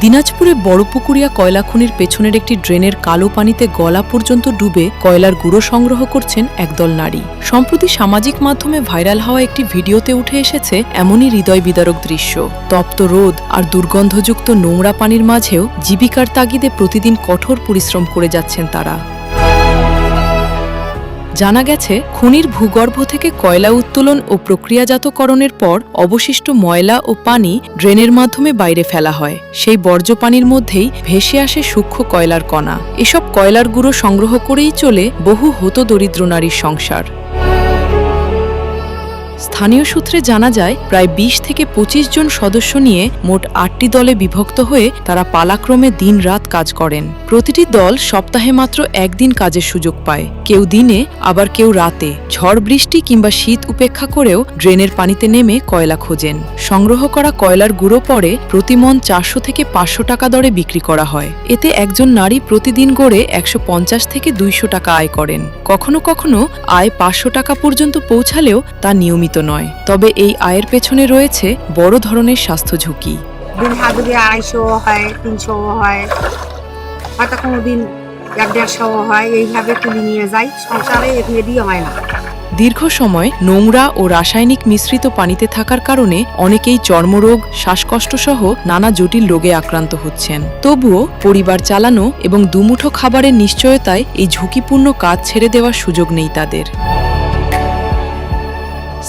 দিনাজপুরে বড়পুকুরিয়া কয়লা খনির পেছনের একটি ড্রেনের কালো পানিতে গলা পর্যন্ত ডুবে কয়লার গুঁড়ো সংগ্রহ করছেন একদল নারী। সম্প্রতি সামাজিক মাধ্যমে ভাইরাল হওয়া একটি ভিডিওতে উঠে এসেছে এমনই হৃদয় বিদারক দৃশ্য। তপ্ত রোদ আর দুর্গন্ধযুক্ত নোংরা পানির মাঝেও জীবিকার তাগিদে প্রতিদিন কঠোর পরিশ্রম করে যাচ্ছেন তারা। জানা গেছে, খনির ভূগর্ভ থেকে কয়লা উত্তোলন ও প্রক্রিয়াজাতকরণের পর অবশিষ্ট ময়লা ও পানি ড্রেনের মাধ্যমে বাইরে ফেলা হয়। সেই বর্জ্য পানির মধ্যেই ভেসে আসে সূক্ষ্ম কয়লার কণা। এসব কয়লার গুঁড়ো সংগ্রহ করেই চলে বহু হতদরিদ্র নারীর সংসার। স্থানীয় সূত্রে জানা যায়, প্রায় ২০ থেকে ২৫ জন সদস্য নিয়ে মোট ৮টি দলে বিভক্ত হয়ে তারা পালাক্রমে দিন-রাত কাজ করেন। প্রতিটি দল সপ্তাহে মাত্র একদিন কাজের সুযোগ পায়, কেউ দিনে আবার কেউ রাতে। ঝড় বৃষ্টি কিংবা শীত উপেক্ষা করেও ড্রেনের পানিতে নেমে কয়লা খোঁজেন। সংগ্রহ করা কয়লার গুঁড়ো পরে প্রতিমণ ৪০০ থেকে ৫০০ টাকা দরে বিক্রি করা হয়। এতে একজন নারী প্রতিদিন গড়ে ১৫০ থেকে ২০০ টাকা আয় করেন। কখনো কখনো আয় ৫০০ টাকা পর্যন্ত পৌঁছালেও তা নিয়মিত নয়। তবে এই আয়ের পেছনে রয়েছে বড় ধরনের স্বাস্থ্য ঝুঁকি। দিন হাজিরি ২৫০ হয়, ৩০০ হয়, হয়তো কোনো দিন ১৫০ হয়। এইভাবে তুলে নিয়ে যাই, সংসারে এদিকে হয় না। দীর্ঘ সময় নোংরা ও রাসায়নিক মিশ্রিত পানিতে থাকার কারণে অনেকেই চর্মরোগ, শ্বাসকষ্ট সহ নানা জটিল রোগে আক্রান্ত হচ্ছেন। তবুও পরিবার চালানো এবং দুমুঠো খাবারের নিশ্চয়তায় এই ঝুঁকিপূর্ণ কাজ ছেড়ে দেওয়ার সুযোগ নেই তাদের।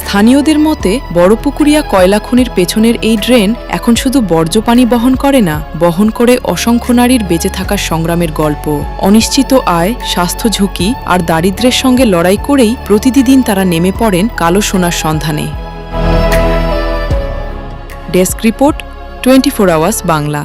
স্থানীয়দের মতে, বড়পুকুরিয়া কয়লা খনির পেছনের এই ড্রেন এখন শুধু বর্জ্য পানি বহন করে না, বহন করে অসংখ্য নারীর বেঁচে থাকার সংগ্রামের গল্প। অনিশ্চিত আয়, স্বাস্থ্য ঝুঁকি আর দারিদ্র্যের সঙ্গে লড়াই করেই প্রতিদিন তারা নেমে পড়েন কালো সোনার সন্ধানে। Desk report, 24 hours Bangla.